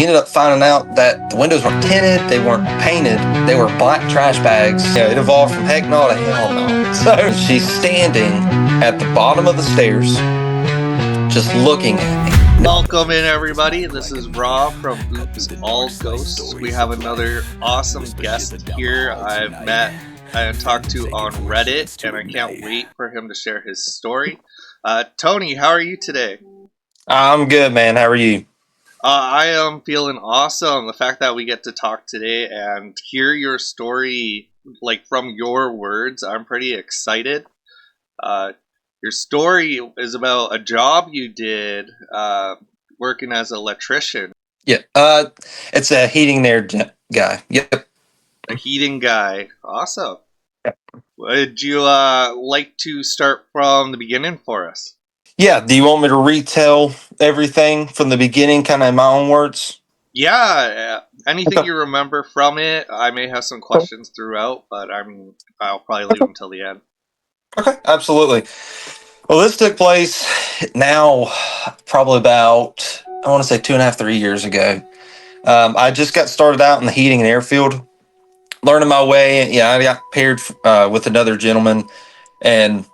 He ended up finding out that the windows weren't tinted, they weren't painted, they were black trash bags. It evolved from heck no to hell no. So she's standing at the bottom of the stairs, just looking at me. Welcome in, everybody. This is Rob from Oops All Ghosts. We have another awesome guest here I've met and talked to on Reddit, and I can't wait for him to share his story. Tony, how are you today? I'm good, man. How are you? I am feeling awesome. The fact that we get to talk today and hear your story, like from your words, I'm pretty excited. Your story is about a job you did working as an electrician. Yeah, it's a heating there guy. Yep. A heating guy. Awesome. Would you like to start from the beginning for us? Yeah, do you want me to retell everything from the beginning, kind of in my own words? Yeah, anything Okay. you remember from it. I may have some questions throughout, but I mean, I'll probably leave them till the end. Okay, absolutely. Well, this took place now probably about, I want to say 2.5, 3 years ago. I just got started out in the heating and air field, learning my way. Yeah, I got paired with another gentleman, and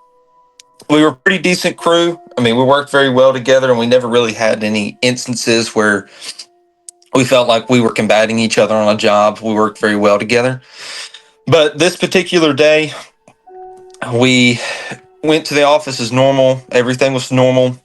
we were a pretty decent crew. I mean, we worked very well together, and we never really had any instances where we felt like we were combating each other on a job. We worked very well together. But this particular day, we went to the office as normal. Everything was normal.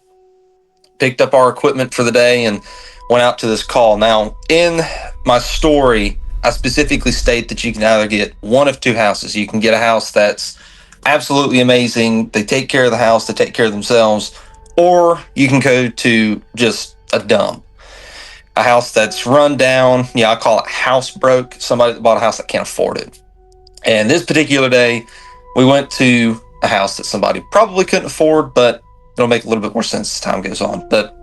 Picked up our equipment for the day and went out to this call. Now, in my story, I specifically state that you can either get one of two houses. You can get a house that's absolutely amazing. They take care of the house, they take care of themselves, or you can go to just a dump. A house that's run down. Yeah, I call it house broke. Somebody that bought a house that can't afford it. And this particular day, we went to a house that somebody probably couldn't afford, but it'll make a little bit more sense as time goes on. But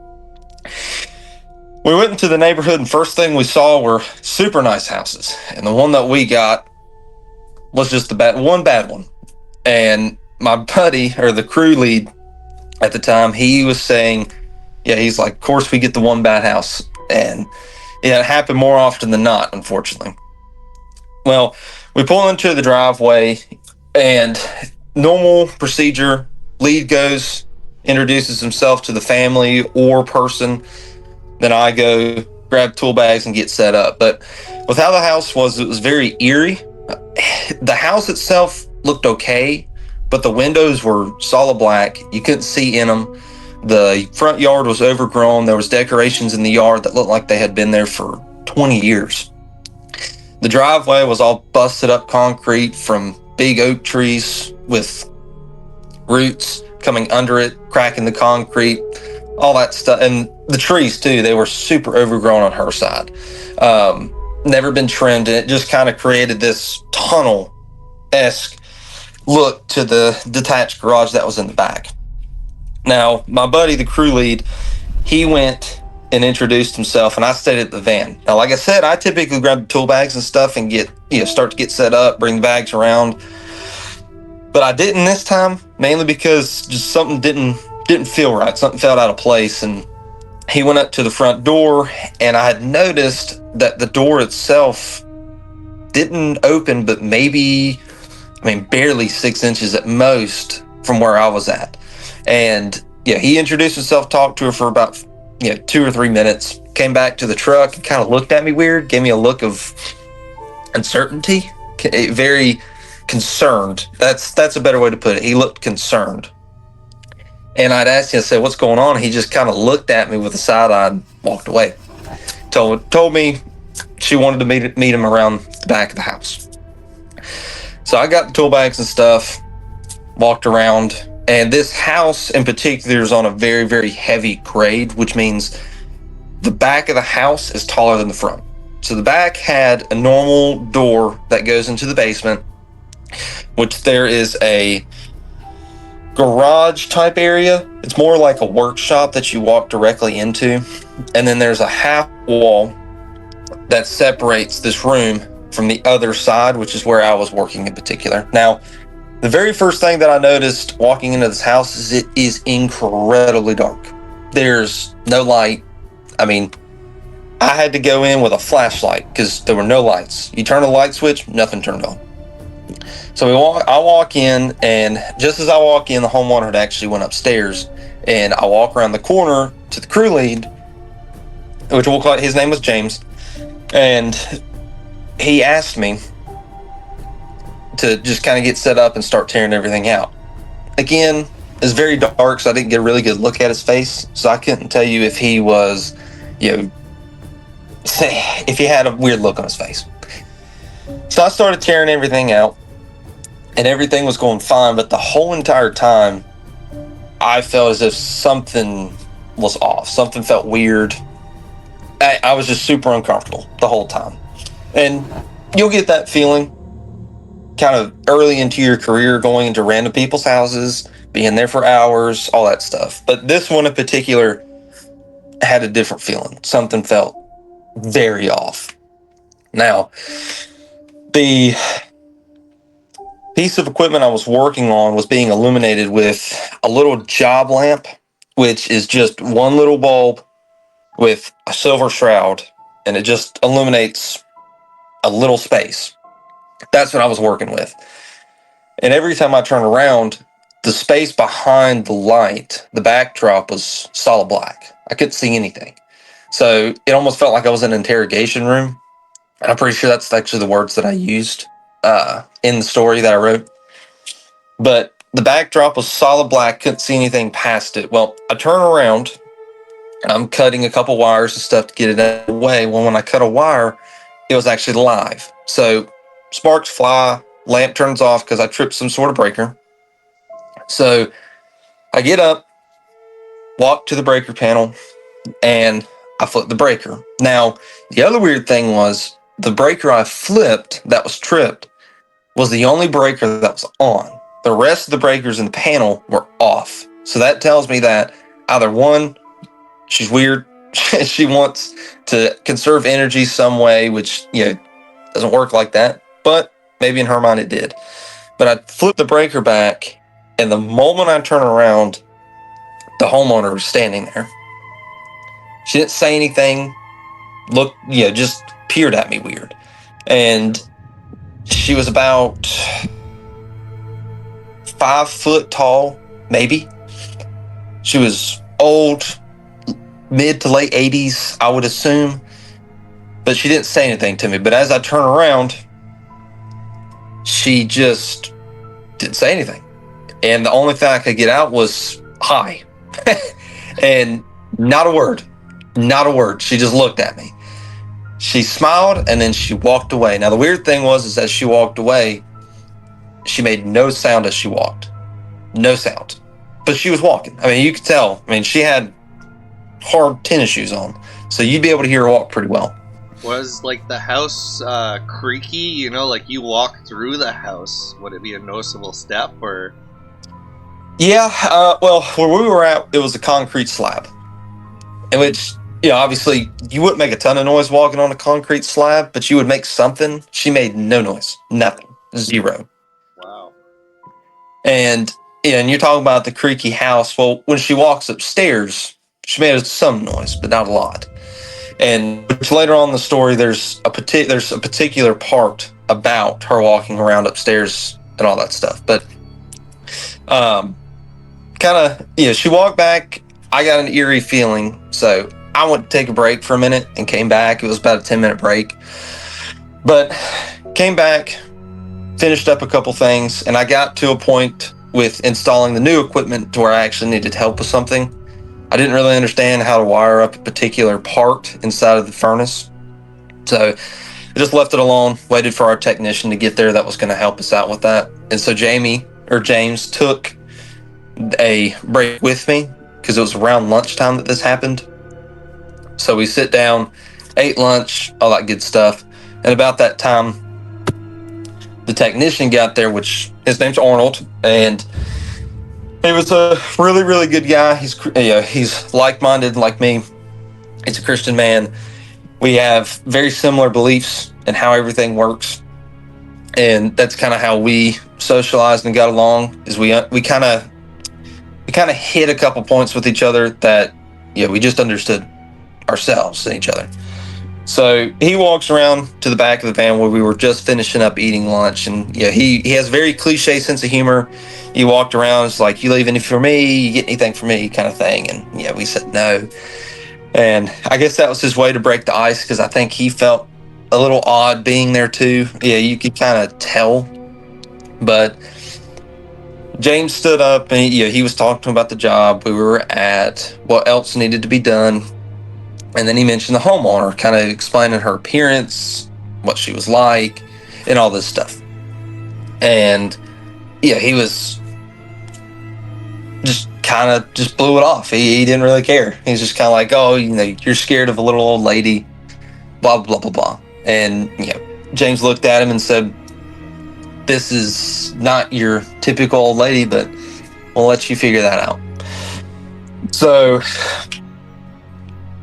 we went into the neighborhood, and first thing we saw were super nice houses. And the one that we got was just the bad one. And my buddy, or the crew lead at the time, he was saying, yeah, he's like, of course we get the one bad house. And yeah, it happened more often than not, unfortunately. Well, we pull into the driveway, and normal procedure, lead goes, introduces himself to the family or person. Then I go grab tool bags and get set up. But with how the house was, it was very eerie. The house itself looked okay, but the windows were solid black. You couldn't see in them. The front yard was overgrown. There was decorations in the yard that looked like they had been there for 20 years. The driveway was all busted up concrete from big oak trees with roots coming under it, cracking the concrete, all that stuff. And the trees too, they were super overgrown on her side. Never been trimmed, and it just kind of created this tunnel-esque look to the detached garage that was in the back. Now, my buddy, the crew lead, he went and introduced himself, and I stayed at the van. Now, like I said, I typically grab the tool bags and stuff and start to get set up, bring the bags around. But I didn't this time, mainly because just something didn't feel right. Something felt out of place, and he went up to the front door, and I had noticed that the door itself didn't open, but maybe, barely 6 inches at most from where I was at. And yeah, he introduced himself, talked to her for about 2 or 3 minutes, came back to the truck and kind of looked at me weird, gave me a look of uncertainty, very concerned. That's a better way to put it. He looked concerned. And I'd asked him, I said, what's going on? He just kind of looked at me with a side eye and walked away. Told me she wanted to meet him around the back of the house. So I got the tool bags and stuff, walked around, and this house in particular is on a very, very heavy grade, which means the back of the house is taller than the front. So the back had a normal door that goes into the basement, which there is a garage type area. It's more like a workshop that you walk directly into. And then there's a half wall that separates this room from the other side, which is where I was working in particular. Now, the very first thing that I noticed walking into this house is it is incredibly dark. There's no light. I had to go in with a flashlight because there were no lights. You turn the light switch, nothing turned on. So I walk in, and just as I walk in, the homeowner had actually went upstairs, and I walk around the corner to the crew lead, which we'll call, his name was James, and he asked me to just kind of get set up and start tearing everything out. Again, it's very dark, so I didn't get a really good look at his face, so I couldn't tell you if he was, if he had a weird look on his face. So I started tearing everything out, and everything was going fine, but the whole entire time, I felt as if something was off. Something felt weird. I was just super uncomfortable the whole time. And you'll get that feeling kind of early into your career, going into random people's houses, being there for hours, all that stuff. But this one in particular had a different feeling. Something felt very off. Now, the piece of equipment I was working on was being illuminated with a little job lamp, which is just one little bulb with a silver shroud, and it just illuminates a little space. That's what I was working with. And every time I turned around, the space behind the light, the backdrop, was solid black. I couldn't see anything. So it almost felt like I was in an interrogation room. And I'm pretty sure that's actually the words that I used in the story that I wrote. But the backdrop was solid black, couldn't see anything past it. Well, I turn around, and I'm cutting a couple wires and stuff to get it out of the way. Well, when I cut a wire, it was actually live. So sparks fly, lamp turns off because I tripped some sort of breaker. So I get up, walk to the breaker panel, and I flip the breaker. Now, the other weird thing was the breaker I flipped that was tripped was the only breaker that was on. The rest of the breakers in the panel were off. So that tells me that either one, she's weird, she wants to conserve energy some way, which, doesn't work like that. But maybe in her mind it did. But I flipped the breaker back, and the moment I turn around, the homeowner was standing there. She didn't say anything, just peered at me weird. And she was about 5 foot tall, maybe. She was old, mid to late 80s, I would assume. But she didn't say anything to me. But as I turn around, she just didn't say anything. And the only thing I could get out was hi. And not a word. Not a word. She just looked at me. She smiled, and then she walked away. Now, the weird thing was as she walked away, she made no sound as she walked. No sound. But she was walking. I mean, you could tell. I mean, she had hard tennis shoes on. So you'd be able to hear her walk pretty well. Was, the house creaky? Like you walk through the house. Would it be a noticeable step, or...? Yeah, well, where we were at, it was a concrete slab. In which, obviously, you wouldn't make a ton of noise walking on a concrete slab, but you would make something. She made no noise. Nothing. Zero. Wow. And you're talking about the creaky house. Well, when she walks upstairs, she made some noise, but not a lot. And later on in the story, there's a particular part about her walking around upstairs and all that stuff. But she walked back. I got an eerie feeling, so I went to take a break for a minute and came back. It was about a 10-minute break, but came back, finished up a couple things, and I got to a point with installing the new equipment to where I actually needed help with something. I didn't really understand how to wire up a particular part inside of the furnace, so I just left it alone, waited for our technician to get there that was going to help us out with that. And so James took a break with me because it was around lunchtime that this happened. So we sit down, ate lunch, all that good stuff. And about that time, the technician got there, which his name's Arnold, and he was a really, really good guy. He's like-minded like me. He's a Christian man. We have very similar beliefs in how everything works, and that's kind of how we socialized and got along. Is we kind of hit a couple points with each other that we just understood ourselves and each other. So he walks around to the back of the van where we were just finishing up eating lunch, and he has a very cliche sense of humor. He walked around, it's like, "You leave anything for me? You get anything for me?" kind of thing. And we said no. And I guess that was his way to break the ice, because I think he felt a little odd being there too. Yeah, you could kind of tell. But James stood up and he was talking about the job we were at, what else needed to be done. And then he mentioned the homeowner, kind of explaining her appearance, what she was like, and all this stuff. And he was just kind of just blew it off. He didn't really care. He's just kind of like, "Oh, you're scared of a little old lady, blah, blah, blah, blah." And, James looked at him and said, "This is not your typical old lady, but we'll let you figure that out." So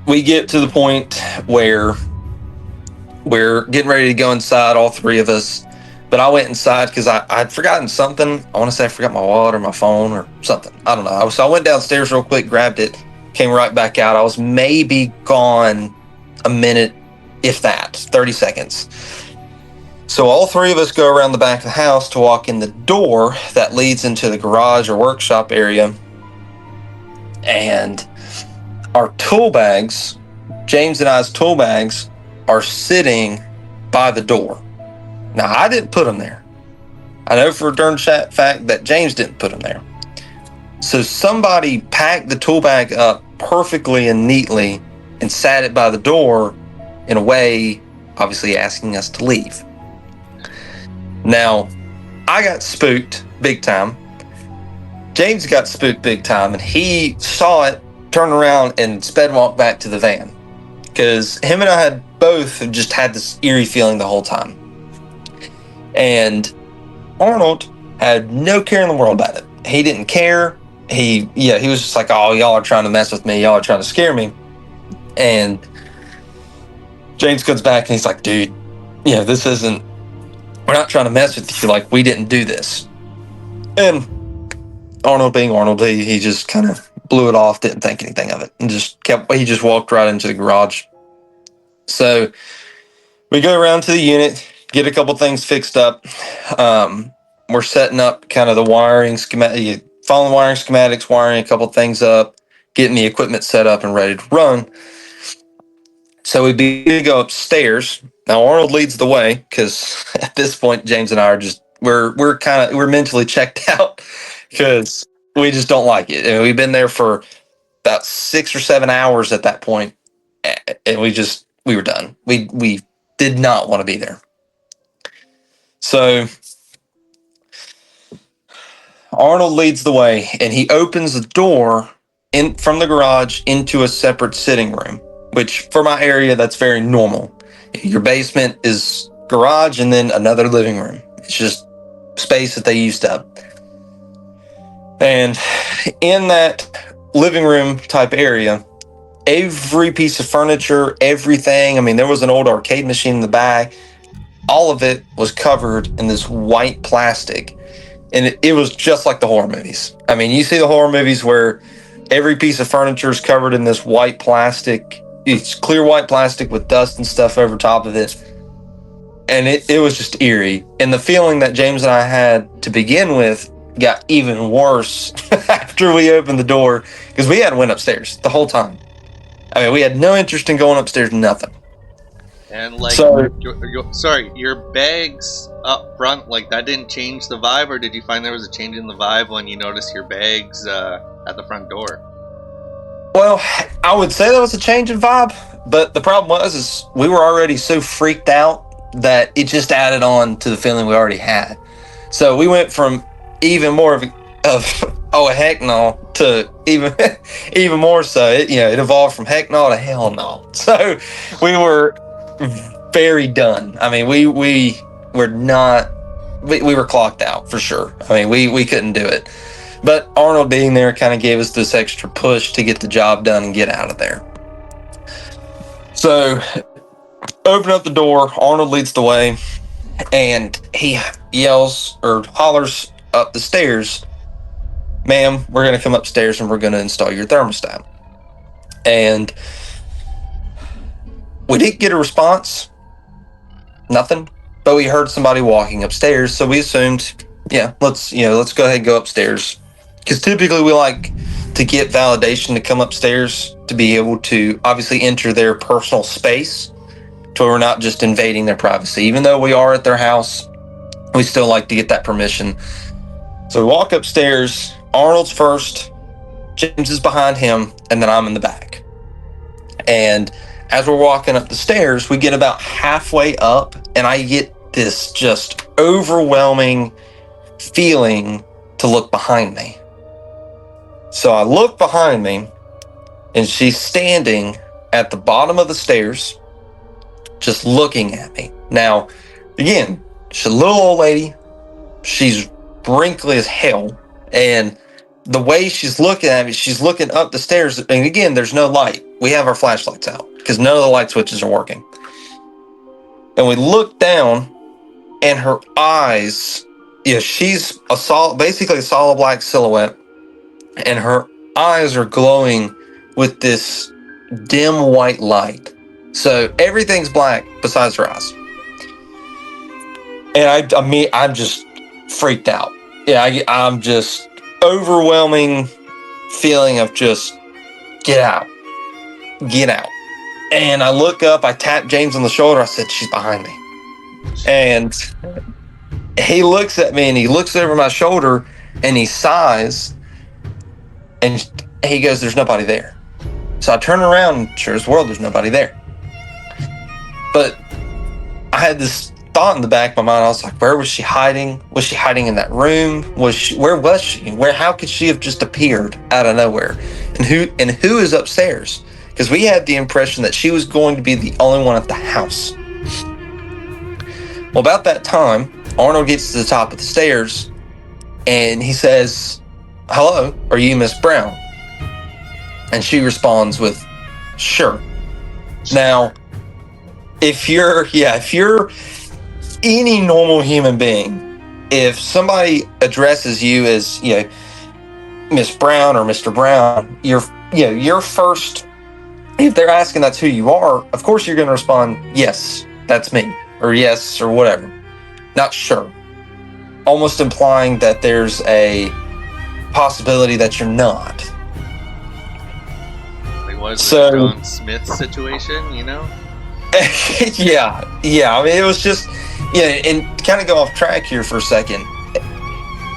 we get to the point where we're getting ready to go inside, all three of us. But I went inside because I'd forgotten something. I want to say I forgot my wallet or my phone or something. I don't know. So I went downstairs real quick, grabbed it, came right back out. I was maybe gone a minute, if that, 30 seconds. So all three of us go around the back of the house to walk in the door that leads into the garage or workshop area. And our tool bags, James and I's tool bags, are sitting by the door. Now, I didn't put them there. I know for a darn fact that James didn't put them there. So somebody packed the tool bag up perfectly and neatly and sat it by the door in a way, obviously asking us to leave. Now, I got spooked big time. James got spooked big time, and he saw it, turned around, and sped walked back to the van. Because him and I had both just had this eerie feeling the whole time. And Arnold had no care in the world about it. He didn't care. He was just like, "Oh, y'all are trying to mess with me. Y'all are trying to scare me." And James comes back and he's like, "Dude, this isn't, we're not trying to mess with you. Like, we didn't do this." And Arnold being Arnold, he just kind of blew it off, didn't think anything of it, and he just walked right into the garage. So we go around to the unit, get a couple things fixed up. We're setting up kind of the wiring schematic, following wiring schematics, wiring a couple things up, getting the equipment set up and ready to run. So we begin to go upstairs. Now Arnold leads the way, because at this point James and I are just we're mentally checked out, because we just don't like it. And we've been there for about 6 or 7 hours at that point, and we were done. We did not want to be there. So Arnold leads the way, and he opens the door from the garage into a separate sitting room, which for my area, that's very normal. Your basement is garage and then another living room. It's just space that they used up. And in that living room type area, every piece of furniture, everything, I mean, there was an old arcade machine in the back. All of it was covered in this white plastic. And it was just like the horror movies. I mean, you see the horror movies where every piece of furniture is covered in this white plastic. It's clear white plastic with dust and stuff over top of it. And it was just eerie. And the feeling that James and I had to begin with got even worse after we opened the door, because we hadn't went upstairs the whole time. I mean, we had no interest in going upstairs, nothing. And like, So, your bags up front, like that didn't change the vibe, or did you find there was a change in the vibe when you noticed your bags at the front door? well, I would say that was a change in vibe, but the problem is we were already so freaked out that it just added on to the feeling we already had. So we went from even more of oh heck no to even more so. It evolved from heck no to hell no. So we were very done. I mean, we were not. We were clocked out for sure. I mean, we couldn't do it. But Arnold being there kind of gave us this extra push to get the job done and get out of there. So, open up the door. Arnold leads the way, and he yells or hollers up the stairs, "Ma'am, we're going to come upstairs and we're going to install your thermostat." And We didn't get a response, nothing, but we heard somebody walking upstairs, so we assumed, yeah, let's go ahead and go upstairs, because typically we like to get validation to come upstairs to be able to obviously enter their personal space, to where we're not just invading their privacy. Even though we are at their house, we still like to get that permission. So we walk upstairs. Arnold's first, James is behind him, and then I'm in the back. And as we're walking up the stairs, we get about halfway up, and I get this just overwhelming feeling to look behind me. So I look behind me, and she's standing at the bottom of the stairs, just looking at me. Now, again, she's a little old lady. She's wrinkly as hell. And the way she's looking at me, she's looking up the stairs. And again, there's no light. We have our flashlights out because none of the light switches are working. And we look down, and her eyes, she's basically a solid black silhouette. And her eyes are glowing with this dim white light. So everything's black besides her eyes. And I'm just freaked out. Yeah, I'm just overwhelming feeling of just get out. And I look up, I tap James on the shoulder. I said, she's behind me. And he looks at me, and he looks over my shoulder, and he sighs, and he goes, there's nobody there. So I turn around, and sure as world, there's nobody there. But I had this thought in the back of my mind. I was like, where was she hiding? Was she hiding in that room? Where was she? How could she have just appeared out of nowhere? And who is upstairs? Because we had the impression that she was going to be the only one at the house. Well, about that time, Arnold gets to the top of the stairs, and he says, hello, are you Miss Brown? And she responds with, sure. Now, if you're any normal human being, if somebody addresses you as, Miss Brown or Mr. Brown, your first, if they're asking that's who you are, of course you're going to respond, yes, that's me, or yes, or whatever. Not sure. Almost implying that there's a possibility that you're not. Like, was the John Smith situation, yeah. I mean, it was just, and kind of go off track here for a second.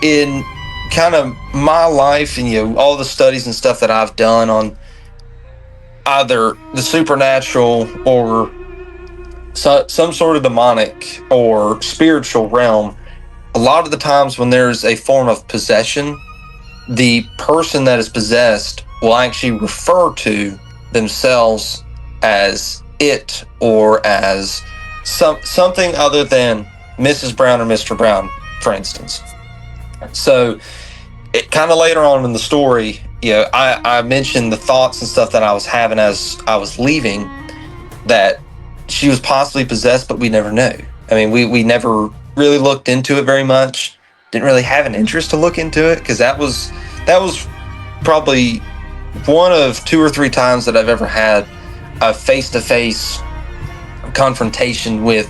In kind of my life and, all the studies and stuff that I've done on either the supernatural or some sort of demonic or spiritual realm, a lot of the times when there's a form of possession, the person that is possessed will actually refer to themselves as it or as something other than Mrs. Brown or Mr. Brown, for instance. So it kind of later on in the story, I mentioned the thoughts and stuff that I was having as I was leaving, that she was possibly possessed, but we never knew. I mean, we never really looked into it very much. Didn't really have an interest to look into it, because that was probably one of 2 or 3 times that I've ever had a face-to-face confrontation with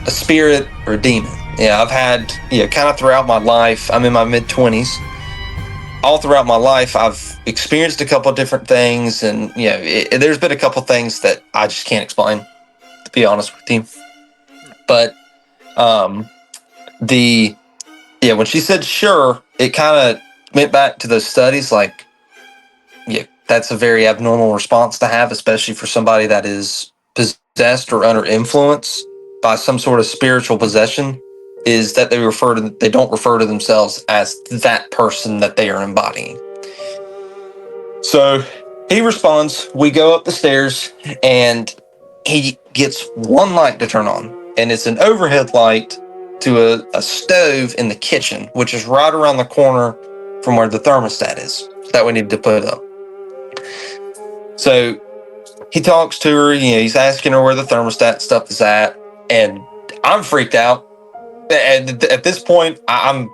a spirit or a demon. I've had, kind of throughout my life, I'm in my mid-20s, all throughout my life, I've experienced a couple of different things, and, there's been a couple of things that I just can't explain, to be honest with you. But, when she said sure, it kind of went back to those studies, like, that's a very abnormal response to have, especially for somebody that is possessed or under influence by some sort of spiritual possession, is that they don't refer to themselves as that person that they are embodying. So he responds, we go up the stairs, and he gets one light to turn on, and it's an overhead light to a stove in the kitchen, which is right around the corner from where the thermostat is that we need to put up. So he talks to her, he's asking her where the thermostat stuff is at, and I'm freaked out. And at this point, I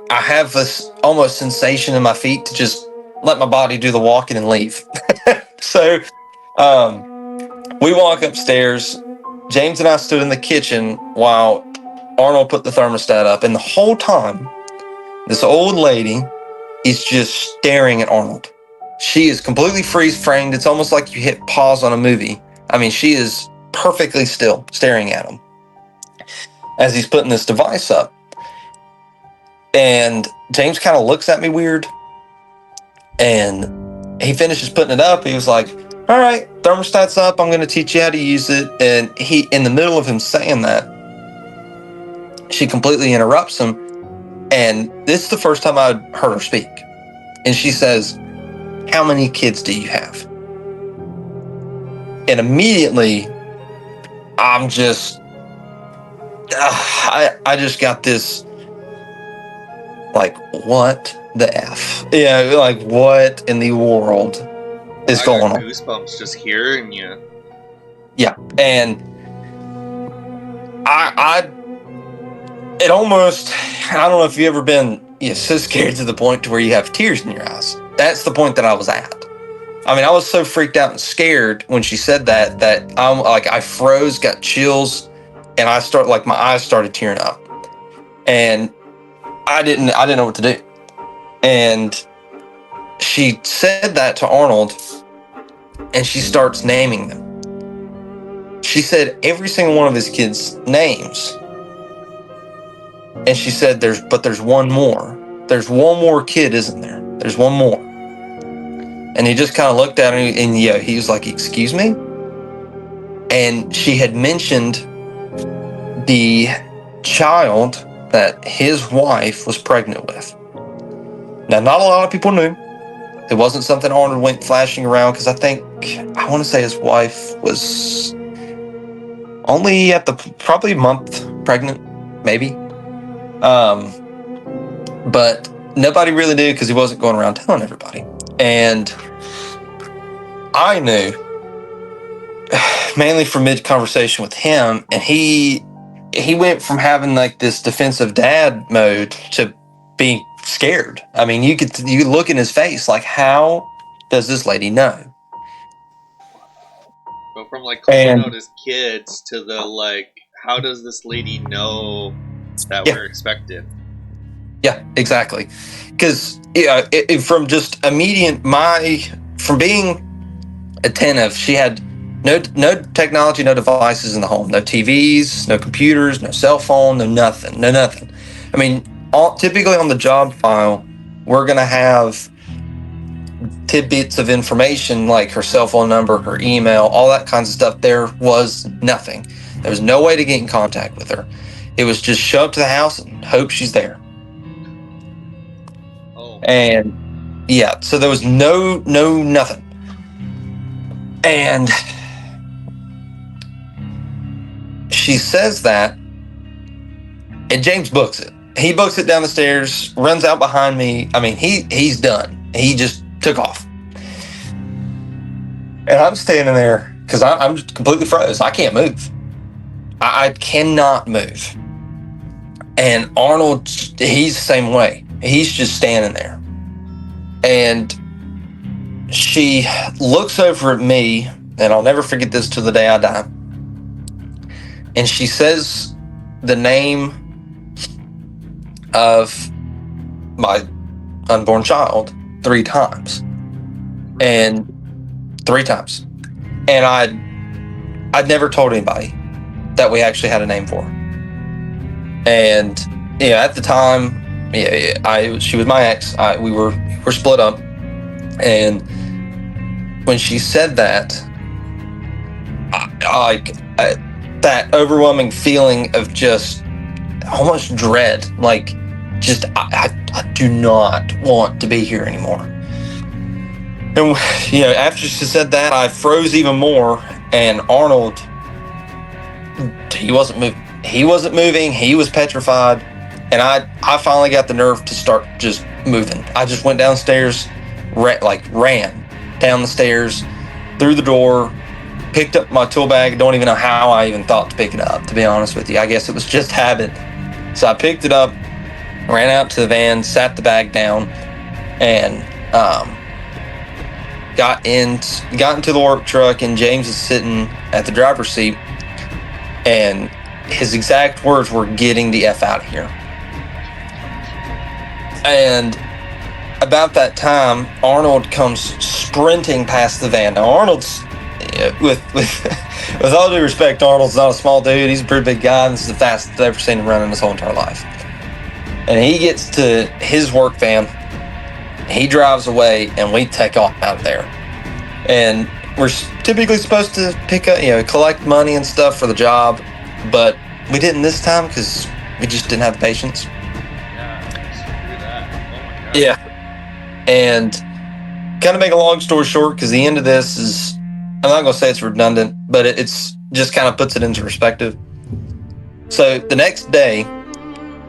have this almost sensation in my feet to just let my body do the walking and leave. So We walk upstairs. James and I stood in the kitchen while Arnold put the thermostat up. And the whole time, this old lady is just staring at Arnold. She is completely freeze framed. It's almost like you hit pause on a movie. I mean, she is perfectly still staring at him as he's putting this device up. And James kind of looks at me weird. And he finishes putting it up. He was like, all right, thermostat's up. I'm going to teach you how to use it. And he, in the middle of him saying that, she completely interrupts him. And this is the first time I'd heard her speak. And she says, how many kids do you have? And immediately, I'm just, I just got this, like, what the F? Yeah, like, what in the world is going on? Goosebumps just hearing you. Yeah, and it almost, I don't know if you've ever been so scared to the point to where you have tears in your eyes. That's the point that I was at. I mean, I was so freaked out and scared when she said that I'm like, I froze, got chills, and my eyes started tearing up. And I didn't know what to do. And she said that to Arnold, and she starts naming them. She said every single one of his kids' names. And she said, there's one more. There's one more kid, isn't there? There's one more. And he just kind of looked at her and he was like, excuse me? And she had mentioned the child that his wife was pregnant with. Now, not a lot of people knew. It wasn't something Arnold went flashing around, because I want to say his wife was only probably a month pregnant, maybe. But nobody really knew because he wasn't going around telling everybody. And I knew, mainly from mid-conversation with him, and he went from having like this defensive dad mode to being scared. I mean, you could look in his face like, how does this lady know? Go from like calling out his kids to the like, how does this lady know that we're expected? Yeah, exactly. Because from just from being attentive, she had no technology, no devices in the home, no TVs, no computers, no cell phone, no nothing. I mean, typically on the job file, we're gonna have tidbits of information like her cell phone number, her email, all that kinds of stuff. There was nothing. There was no way to get in contact with her. It was just show up to the house and hope she's there. Oh. And yeah, so there was no nothing. And she says that, and James books it. He books it down the stairs, runs out behind me. I mean, he's done. He just took off. And I'm standing there because I'm just completely froze. I can't move. I cannot move. And Arnold, he's the same way. He's just standing there. And she looks over at me, and I'll never forget this till the day I die. And she says the name of my unborn child 3 times. And 3 times. And I'd never told anybody that we actually had a name for her. And at the time, she was my ex. We were split up. And when she said that, that overwhelming feeling of just almost dread, like just I do not want to be here anymore. And after she said that, I froze even more. And Arnold, he wasn't moving. He was petrified. And I finally got the nerve to start just moving. I just went downstairs, ran down the stairs, through the door, picked up my tool bag. Don't even know how I even thought to pick it up, to be honest with you. I guess it was just habit. So I picked it up, ran out to the van, sat the bag down, and got into the work truck, and James is sitting at the driver's seat, and his exact words were, "Getting the F out of here." And about that time, Arnold comes sprinting past the van. Now, Arnold's, with all due respect, Arnold's not a small dude. He's a pretty big guy. This is the fastest I've ever seen him run in his whole entire life. And he gets to his work van, he drives away, and we take off out of there. And we're typically supposed to pick up, collect money and stuff for the job, but we didn't this time because we just didn't have the patience. Yeah. And kind of make a long story short, because the end of this is, I'm not going to say it's redundant, but it's just kind of puts it into perspective. So the next day,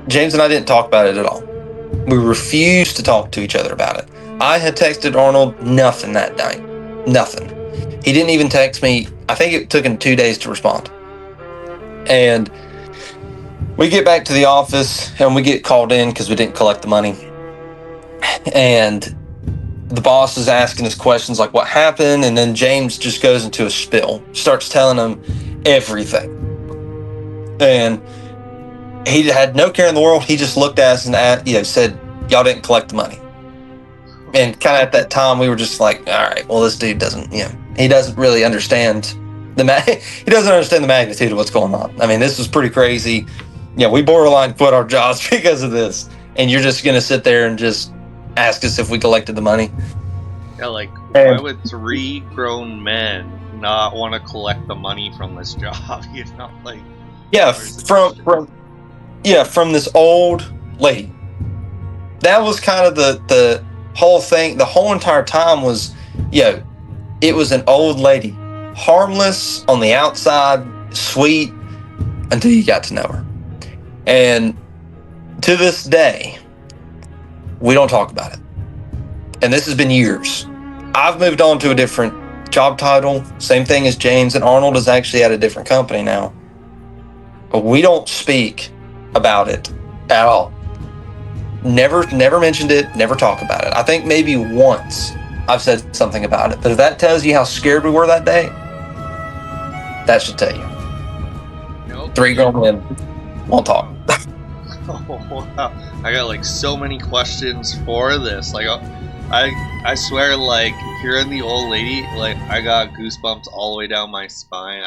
James and I didn't talk about it at all. We refused to talk to each other about it. I had texted Arnold nothing that night. Nothing. He didn't even text me. I think it took him 2 days to respond. And we get back to the office and we get called in because we didn't collect the money. And the boss is asking us questions like what happened, and then James just goes into a spill, starts telling him everything. And he had no care in the world. He just looked at us and said, "Y'all didn't collect the money." And kind of at that time, we were just like, "All right, well, this dude doesn't, he doesn't really understand he doesn't understand the magnitude of what's going on. I mean, this was pretty crazy. We borderline quit our jobs because of this, and you're just gonna sit there and just ask us if we collected the money." Yeah, why would 3 grown men not want to collect the money from this job? From this old lady. That was kind of the whole thing. The whole entire time was, it was an old lady, harmless on the outside, sweet until you got to know her. And to this day, we don't talk about it. And this has been years. I've moved on to a different job title, same thing as James, and Arnold is actually at a different company now. But we don't speak about it at all. Never mentioned it, never talk about it. I think maybe once I've said something about it. But if that tells you how scared we were that day, that should tell you. Nope. 3 grown men won't talk. Oh, wow. I got so many questions for this. I swear, hearing the old lady, I got goosebumps all the way down my spine.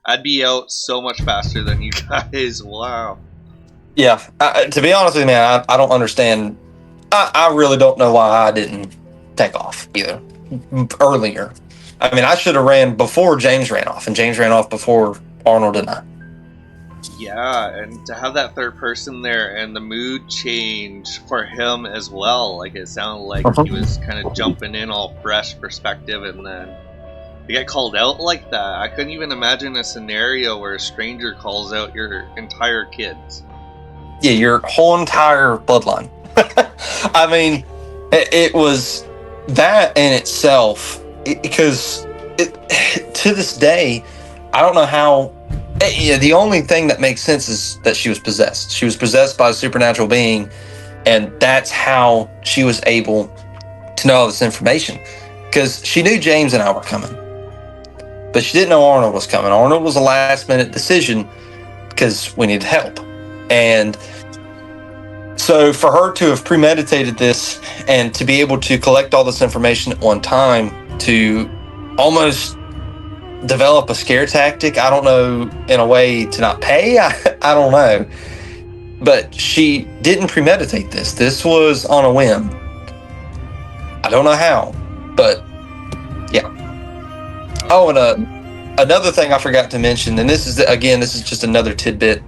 I'd be out so much faster than you guys. Wow. Yeah, to be honest with you, man, I don't understand. I really don't know why I didn't take off either earlier. I mean, I should have ran before James ran off, and James ran off before Arnold and I. Yeah, and to have that third person there and the mood change for him as well, it sounded like he was kind of jumping in all fresh perspective, and then to get called out like that, I couldn't even imagine a scenario where a stranger calls out your entire kids. Yeah, your whole entire bloodline. I mean, it was that in itself, because to this day, I don't know how. The only thing that makes sense is that she was possessed. She was possessed by a supernatural being, and that's how she was able to know all this information. Because she knew James and I were coming, but she didn't know Arnold was coming. Arnold was a last-minute decision because we needed help. And so for her to have premeditated this and to be able to collect all this information at one time, to almost develop a scare tactic, I don't know, in a way to not pay, I don't know. But she didn't premeditate this. This was on a whim. I don't know how, but yeah. Oh, and another thing I forgot to mention, and this is just another tidbit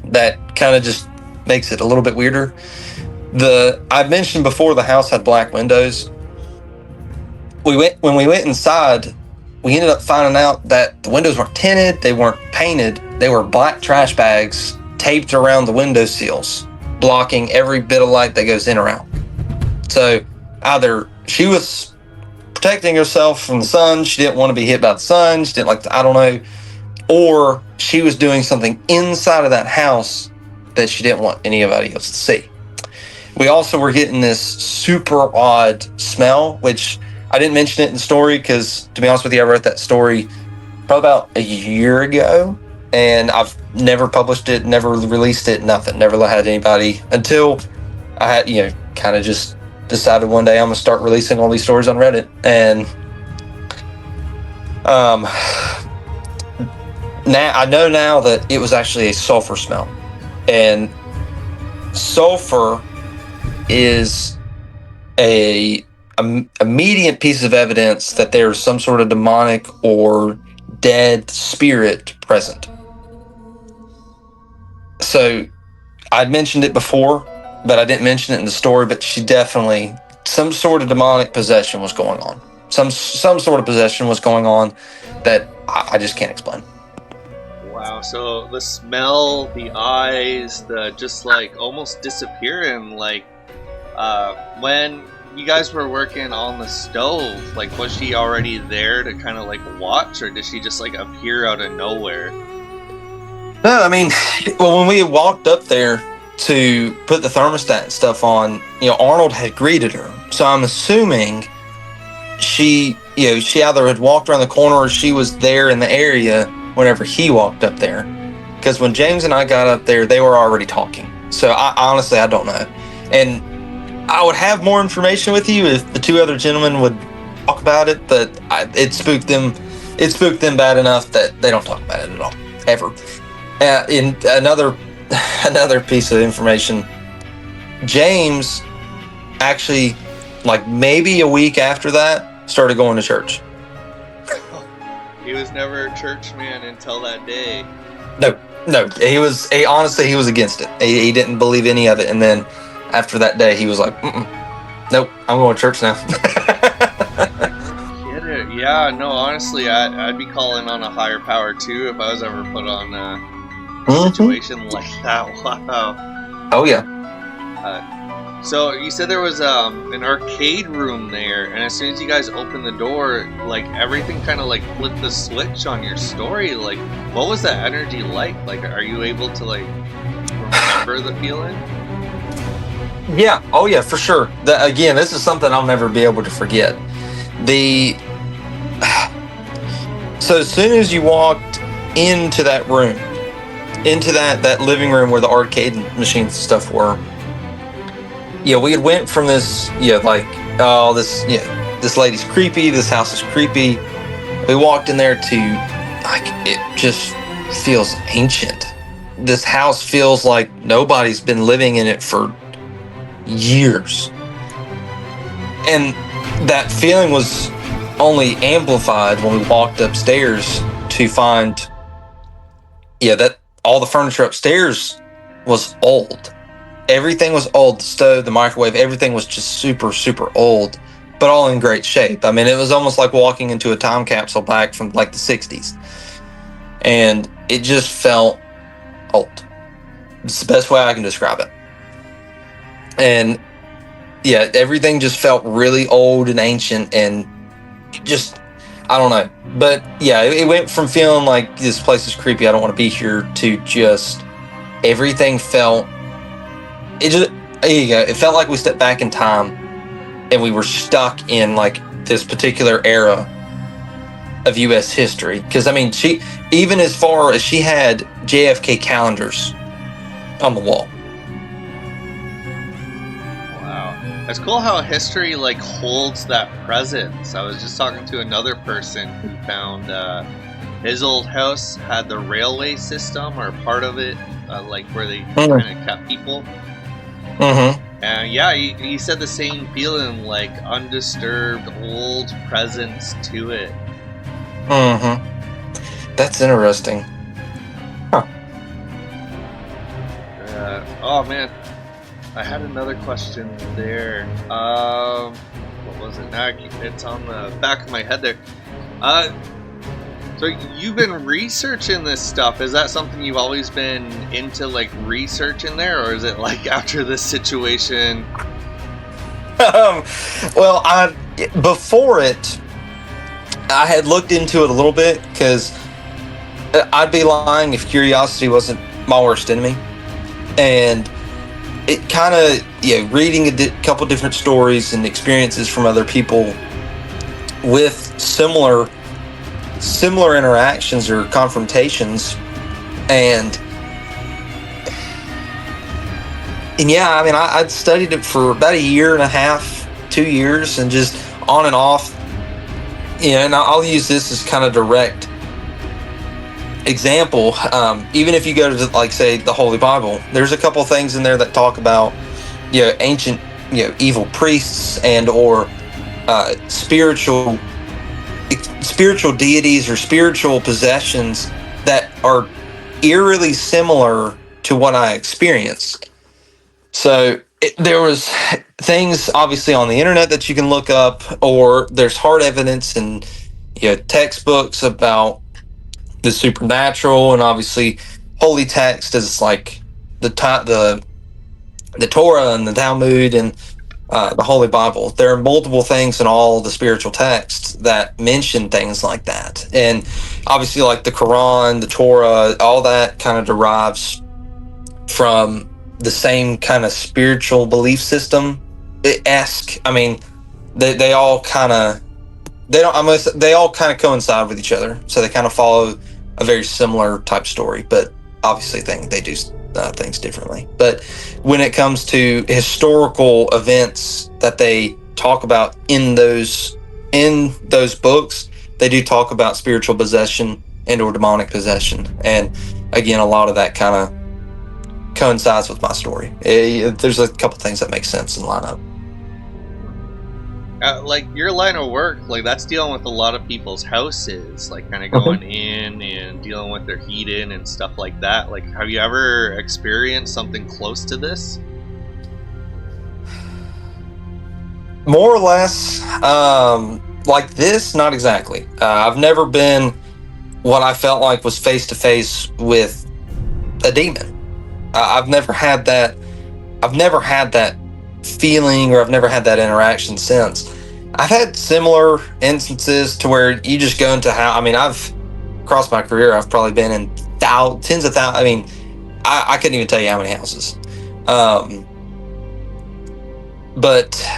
that kind of just makes it a little bit weirder. I mentioned before the house had black windows. When we went inside, we ended up finding out that the windows weren't tinted, they weren't painted, they were black trash bags taped around the window sills, blocking every bit of light that goes in or out. So either she was protecting herself from the sun, she didn't want to be hit by the sun, she didn't I don't know, or she was doing something inside of that house that she didn't want anybody else to see. We also were getting this super odd smell, which I didn't mention it in the story because, to be honest with you, I wrote that story probably about a year ago, and I've never published it, never released it, nothing. Never had anybody until I had, kind of just decided one day I'm gonna start releasing all these stories on Reddit. And now I know now that it was actually a sulfur smell, and sulfur is a immediate piece of evidence that there's some sort of demonic or dead spirit present. So I'd mentioned it before, but I didn't mention it in the story. But she definitely, some sort of demonic possession was going on. Some sort of possession was going on that I just can't explain. Wow, so the smell, the eyes, the just like almost disappearing, like when you guys were working on the stove, like was she already there to kind of like watch, or did she just like appear out of nowhere? No, I mean, well, when we walked up there to put the thermostat and stuff on, Arnold had greeted her. So I'm assuming she either had walked around the corner or she was there in the area whenever he walked up there. Because when James and I got up there, they were already talking. So honestly, I don't know. And I would have more information with you if the two other gentlemen would talk about it, but it spooked them. It spooked them bad enough that they don't talk about it at all, ever. In another piece of information, James actually, like maybe a week after that, started going to church. He was never a church man until that day. No, honestly, he was against it. He didn't believe any of it, and then after that day, he was like, nope, I'm going to church now. Get it? Yeah, no, honestly, I'd be calling on a higher power too if I was ever put on a situation like that. Wow. Oh, yeah. So you said there was an arcade room there, and as soon as you guys opened the door, like everything kind of like flipped the switch on your story. Like, what was that energy like? Like, are you able to like remember the feeling? Yeah. Oh, yeah, for sure. Again, this is something I'll never be able to forget. So as soon as you walked into that room, into that living room where the arcade machines and stuff were, we had went from this, this lady's creepy, this house is creepy. We walked in there to, like, it just feels ancient. This house feels like nobody's been living in it for years. And that feeling was only amplified when we walked upstairs to find, that all the furniture upstairs was old. Everything was old. The stove, the microwave, everything was just super, super old, but all in great shape. I mean, it was almost like walking into a time capsule back from like the 60s. And it just felt old. It's the best way I can describe it. And everything just felt really old and ancient and just, I don't know. But it went from feeling like this place is creepy, I don't want to be here, to just everything felt, it felt like we stepped back in time and we were stuck in like this particular era of U.S. history. Because I mean, she, even as far as she had JFK calendars on the wall. Wow, it's cool how history like holds that presence. I was just talking to another person who found his old house had the railway system or part of it, like where they kind of kept people. And he said the same feeling, like undisturbed old presence to it. That's interesting. Huh. Oh man, I had another question there. What was it? Now it's on the back of my head there. So you've been researching this stuff. Is that something you've always been into, like researching there, or is it like after this situation? Well, before it, I had looked into it a little bit because I'd be lying if curiosity wasn't my worst enemy, and it kind of reading a couple different stories and experiences from other people, with similar interactions or confrontations, and yeah, I mean, I'd studied it for about a year and a half, 2 years, and just on and off. And I'll use this as kind of direct example. Even if you go to, like, say, the Holy Bible, there's a couple things in there that talk about, ancient, evil priests and or spiritual deities or spiritual possessions that are eerily similar to what I experienced. So there was things obviously on the internet that you can look up, or there's hard evidence and textbooks about the supernatural, and obviously holy text is like the Torah and the Talmud and the Holy Bible. There are multiple things in all the spiritual texts that mention things like that, and obviously, like the Quran, the Torah, all that kind of derives from the same kind of spiritual belief system esque. I mean, they all kind of they all kind of coincide with each other, so they kind of follow a very similar type story, but obviously they do things differently. But when it comes to historical events that they talk about in those books, they do talk about spiritual possession and or demonic possession, and again, a lot of that kind of coincides with my story. There's a couple things that make sense and line up. Like your line of work, like that's dealing with a lot of people's houses, like kind of going in and dealing with their heating and stuff like that. Like, have you ever experienced something close to this? More or less, like this, not exactly. I've never been what I felt like was face to face with a demon. I've never had that feeling, or I've never had that interaction since. I've had similar instances to where you just go into how, I mean, I've across my career, I've probably been in tens of thousands. I mean, I couldn't even tell you how many houses. But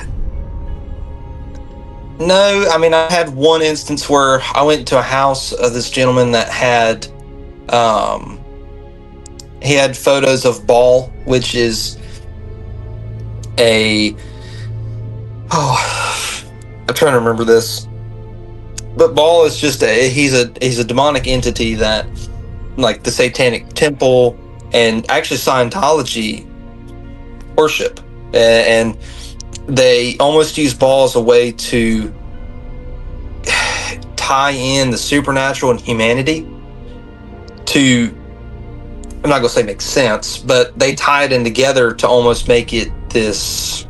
no, I mean, I had one instance where I went to a house of this gentleman that had, he had photos of Baal, which is I'm trying to remember this, but Baal is just he's a demonic entity that, like, the Satanic Temple and actually Scientology worship, and they almost use Baal as a way to tie in the supernatural and humanity to, I'm not going to say make sense, but they tie it in together to almost make it this,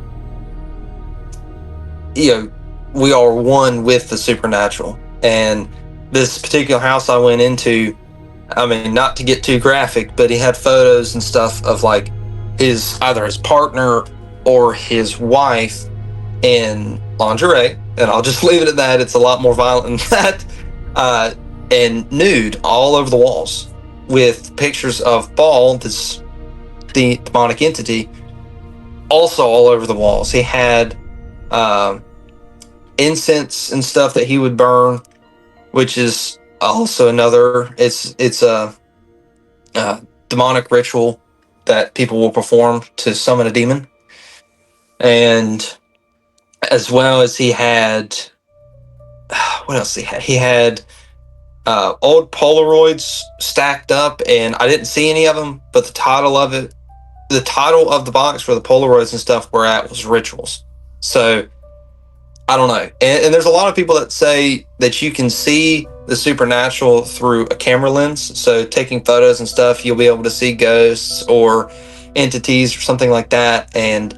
we are one with the supernatural. And this particular house I went into, I mean, not to get too graphic, but he had photos and stuff of, like, either his partner or his wife in lingerie, and I'll just leave it at that. It's a lot more violent than that, and nude all over the walls, with pictures of Baal, the demonic entity, also all over the walls. He had incense and stuff that he would burn, which is also another. It's a demonic ritual that people will perform to summon a demon, and as well as he had, what else he had? He had old Polaroids stacked up, and I didn't see any of them, but the title of the box where the Polaroids and stuff were at was rituals. So I don't know. And there's a lot of people that say that you can see the supernatural through a camera lens. So taking photos and stuff, you'll be able to see ghosts or entities or something like that. And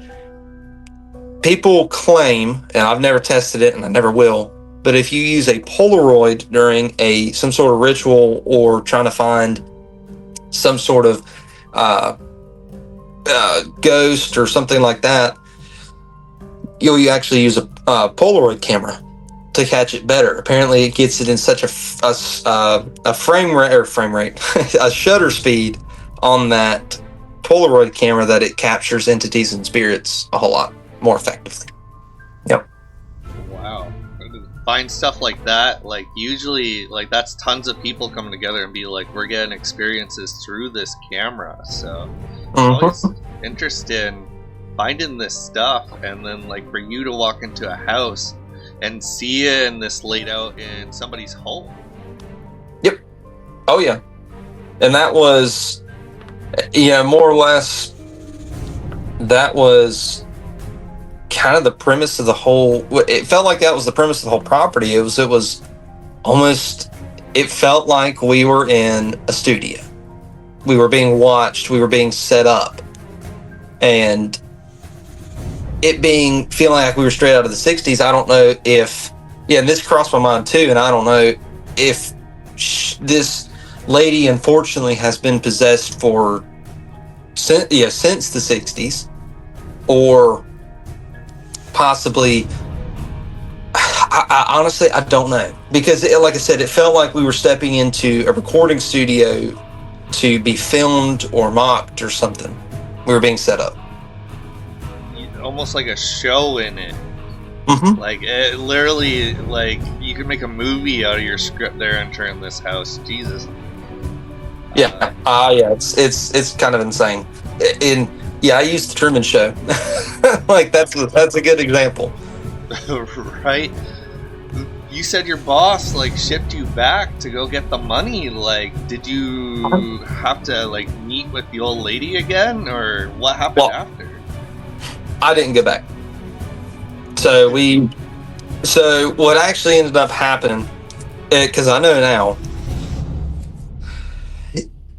people claim, and I've never tested it and I never will, but if you use a Polaroid during some sort of ritual or trying to find some sort of ghost or something like that, you actually use a Polaroid camera to catch it better. Apparently, it gets it in such a frame rate, a shutter speed on that Polaroid camera that it captures entities and spirits a whole lot more effectively. Yep. Wow. find stuff like that, like usually like that's tons of people coming together and be like, we're getting experiences through this camera. So I'm always Mm-hmm. interested in finding this stuff, and then like for you to walk into a house and see it and this laid out in somebody's home. Yep. Oh yeah. And that was, more or less, that was kind of the premise of the whole. It felt like that was the premise of the whole property. It was almost. It felt like we were in a studio. We were being watched. We were being set up, and it being feeling like we were straight out of the '60s. I don't know if, yeah, and this crossed my mind too, and I don't know if this lady unfortunately has been possessed for since the '60s, or possibly. I honestly, I don't know, because like I said, it felt like we were stepping into a recording studio to be filmed or mocked or something. We were being set up. Almost like a show in it. Mm-hmm. Like it literally, like you could make a movie out of your script there entering this house. Jesus. Yeah, yeah, it's kind of insane. Yeah, I used the Truman Show. Like that's a good example. Right? You said your boss like shipped you back to go get the money. Like, did you have to like meet with the old lady again, or what happened Well, after? I didn't go back. So what actually ended up happening, because I know now.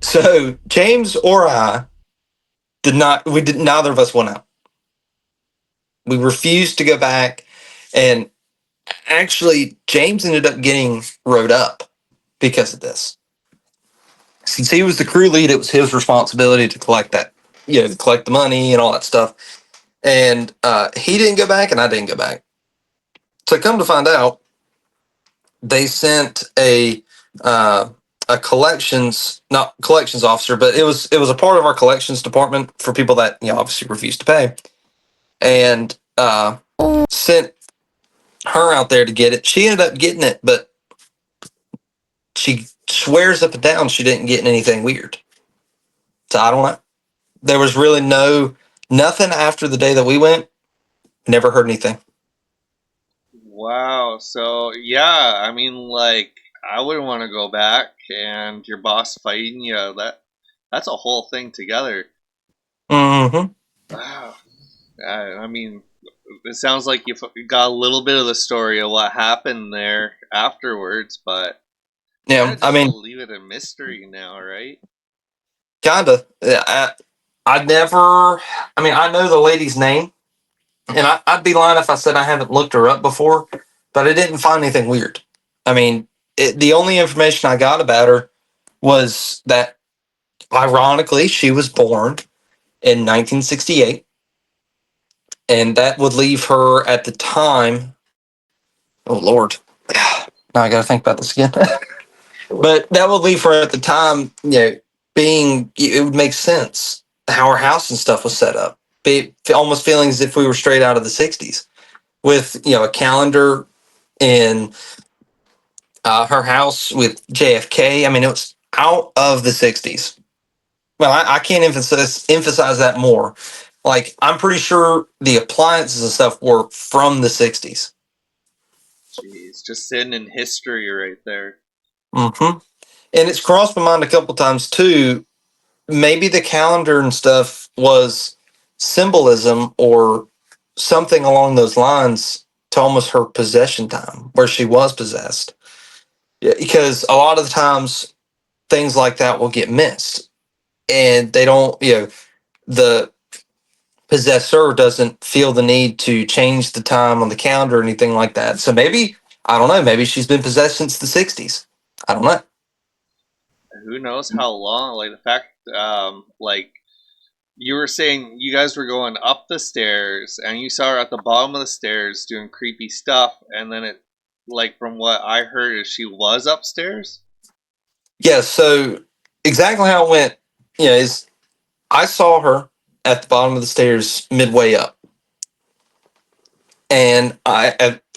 So James or I did not. We did. Neither of us went out. We refused to go back, and actually, James ended up getting wrote up because of this. Since he was the crew lead, it was his responsibility to collect that, to collect the money and all that stuff. And he didn't go back, and I didn't go back. So come to find out, they sent a collections, not collections officer, but it was a part of our collections department for people that obviously refused to pay, and sent her out there to get it. She ended up getting it, but she swears up and down she didn't get anything weird. So I don't know. There was really nothing after the day that we went. Never heard anything. Wow. So yeah, I mean, like, I wouldn't want to go back, and your boss fighting you. That's a whole thing together. Mm-hmm. Wow. I mean, it sounds like you got a little bit of the story of what happened there afterwards, but kind Yeah, of I just mean, leave it a mystery now, right? kinda. I never. I mean, I know the lady's name, and I'd be lying if I said I haven't looked her up before, but I didn't find anything weird. I mean, the only information I got about her was that, ironically, she was born in 1968, and that would leave her at the time. Oh Lord, now I got to think about this again. But that would leave her at the time, being, it would make sense how her house and stuff was set up. Almost feeling as if we were straight out of the '60s with a calendar in her house with JFK. I mean, it was out of the '60s. Well, I can't emphasize that more. Like, I'm pretty sure the appliances and stuff were from the '60s. Jeez, just sitting in history right there. Mm-hmm. And it's crossed my mind a couple times too. Maybe the calendar and stuff was symbolism or something along those lines to almost her possession time, where she was possessed. Yeah, because a lot of the times things like that will get missed, and they don't. The possessor doesn't feel the need to change the time on the calendar or anything like that. So maybe, I don't know. Maybe she's been possessed since the '60s. I don't know. Who knows how long? Like the fact, like you were saying, you guys were going up the stairs, and you saw her at the bottom of the stairs doing creepy stuff, and then it, like from what I heard, is she was upstairs. Yeah. So exactly how it went, is I saw her at the bottom of the stairs midway up, and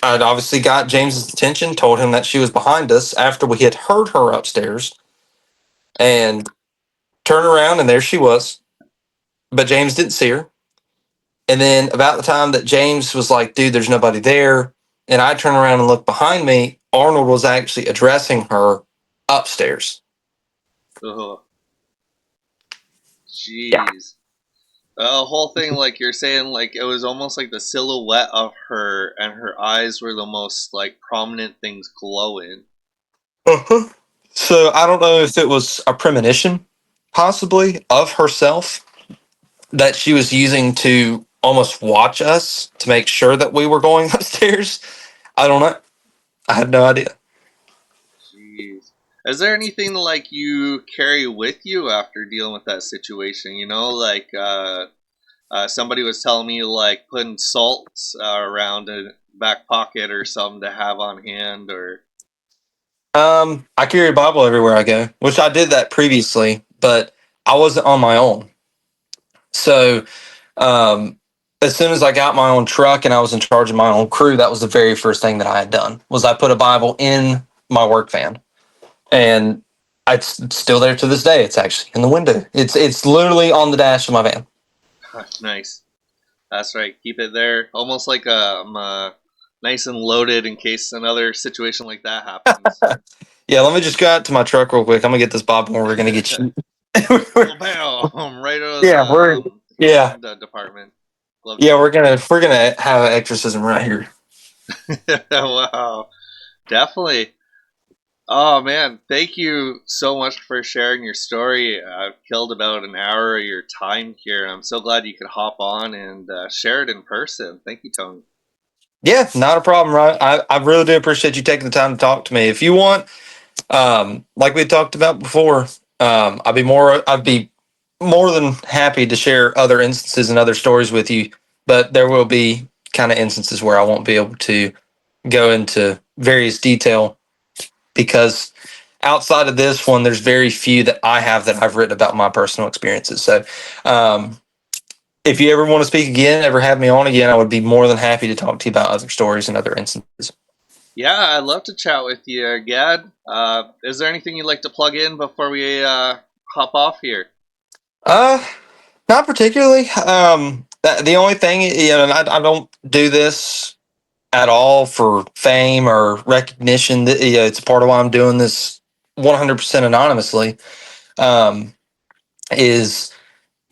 I'd obviously got James's attention, told him that she was behind us after we had heard her upstairs, and turned around and there she was. But James didn't see her. And then about the time that James was like, dude, there's nobody there, and I turned around and looked behind me, Arnold was actually addressing her upstairs. Oh, Yeah. jeez. The whole thing, like you're saying, like it was almost like the silhouette of her, and her eyes were the most like prominent things glowing. Uh-huh. So I don't know if it was a premonition, possibly, of herself that she was using to almost watch us to make sure that we were going upstairs. I don't know. I have no idea. Jeez. Is there anything like you carry with you after dealing with that situation? You know, like somebody was telling me like putting salt around a back pocket or something to have on hand, or I carry a Bible everywhere I go, which I did that previously, but I wasn't on my own. So um, as soon as I got my own truck and I was in charge of my own crew, that was the very first thing that I had done was I put a Bible in my work van, and it's still there to this day. It's actually in the window. It's literally on the dash of my van. nice. That's right. Keep it there, almost like nice and loaded in case another situation like that happens. Yeah, let me just go out to my truck real quick. I'm gonna get this Bible and we're gonna get you. Well, bam! Right out of Yeah, we're the yeah, command department. Love to yeah, see we're gonna have an exorcism right here. it. Wow, definitely. Oh man, thank you so much for sharing your story. I've killed about an hour of your time here, and I'm so glad you could hop on and share it in person. Thank you, Tony. Yeah, not a problem, Ryan. I really do appreciate you taking the time to talk to me. If you want, like we talked about before, I'd be more than happy to share other instances and other stories with you. But there will be kind of instances where I won't be able to go into various detail because outside of this one, there's very few that I have that I've written about my personal experiences. So, um, if you ever want to speak again, ever have me on again, I would be more than happy to talk to you about other stories and other instances. Yeah, I'd love to chat with you, Gad. Is there anything you'd like to plug in before we hop off here? Uh, Not particularly. The only thing, and I don't do this at all for fame or recognition. It's part of why I'm doing this 100% anonymously. Um, is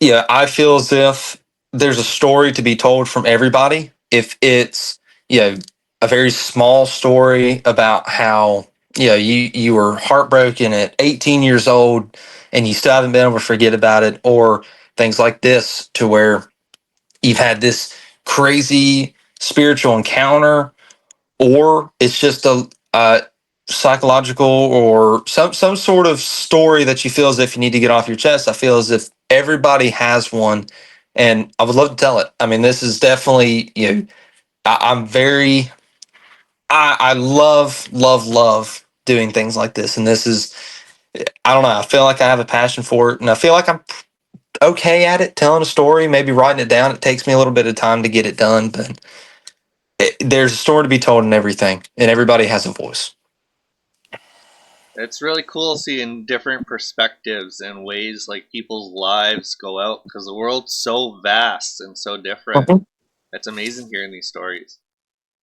I feel as if there's a story to be told from everybody. If it's you know a very small story about how you were heartbroken at 18 years old and you still haven't been able to forget about it, or things like this to where you've had this crazy spiritual encounter, or it's just a psychological or some sort of story that you feel as if you need to get off your chest. I feel as if everybody has one, and I would love to tell it. I mean, this is definitely I'm very I love doing things like this, and this is I don't know. I feel like I have a passion for it, and I feel like I'm okay at it, telling a story, maybe writing it down. It takes me a little bit of time to get it done, but there's a story to be told in everything, and everybody has a voice. It's really cool seeing different perspectives and ways like people's lives go out because the world's so vast and so different. Mhm. It's amazing hearing these stories.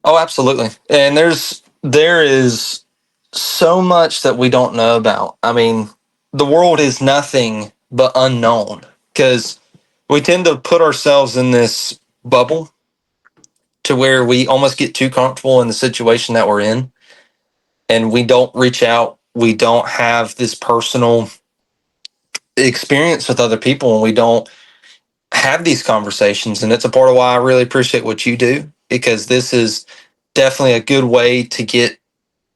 Oh, absolutely. And there is so much that we don't know about. I mean, the world is nothing but unknown because we tend to put ourselves in this bubble to where we almost get too comfortable in the situation that we're in, and we don't reach out. We don't have this personal experience with other people, and we don't have these conversations. And it's a part of why I really appreciate what you do, because this is definitely a good way to get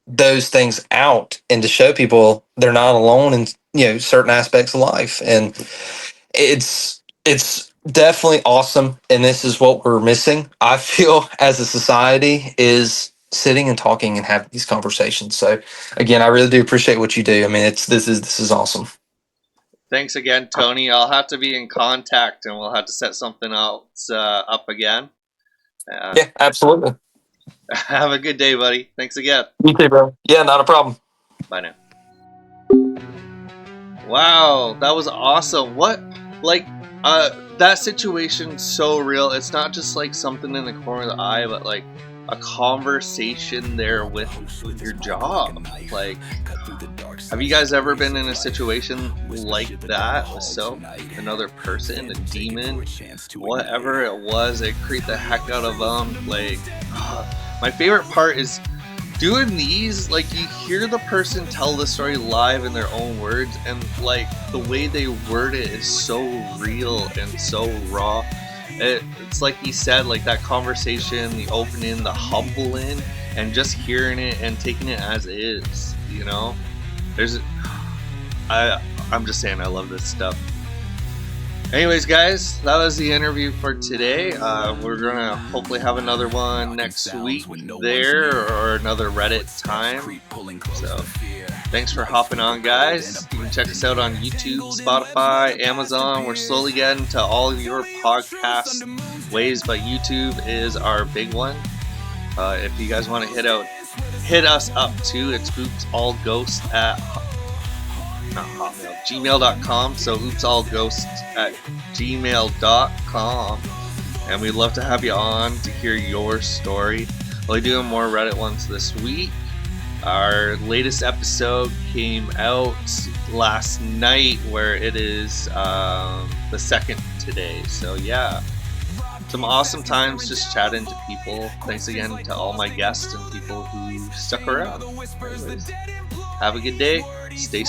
those things out and to show people they're not alone in certain aspects of life. And it's definitely awesome, and this is what we're missing, I feel, as a society, is sitting and talking and having these conversations. So again, I really do appreciate what you do. I mean, this is awesome. Thanks again, Tony. I'll have to be in contact and we'll have to set something else up again. Uh, Yeah, absolutely. Have a good day, buddy. Thanks again. You too, bro. Yeah, not a problem. Bye now. Wow, that was awesome. What, like, that situation's so real. It's not just like something in the corner of the eye, but like a conversation there with your job. Like, have you guys ever been in a situation like that with another person, a demon, whatever it was? It creeped the heck out of them. Like, my favorite part is doing these, like, you hear the person tell the story live in their own words, and like the way they word it is so real and so raw. It's like he said, like that conversation, the opening, the humbling, and just hearing it and taking it as is, you know. I'm just saying, I love this stuff. Anyways, guys, that was the interview for today. We're gonna hopefully have another one next week there, or another Reddit time. So thanks for hopping on, guys. You can check us out on YouTube, Spotify, Amazon. We're slowly getting to all of your podcast ways, but YouTube is our big one. If you guys want to hit us up too. It's oopsallghosts at not Hotmail, gmail.com. So oopsallghosts at gmail.com. And we'd love to have you on to hear your story. We'll be doing more Reddit ones this week. Our latest episode came out last night, where it is the second today. So yeah, some awesome times just chatting to people. Thanks again to all my guests and people who stuck around. Anyways, have a good day. Stay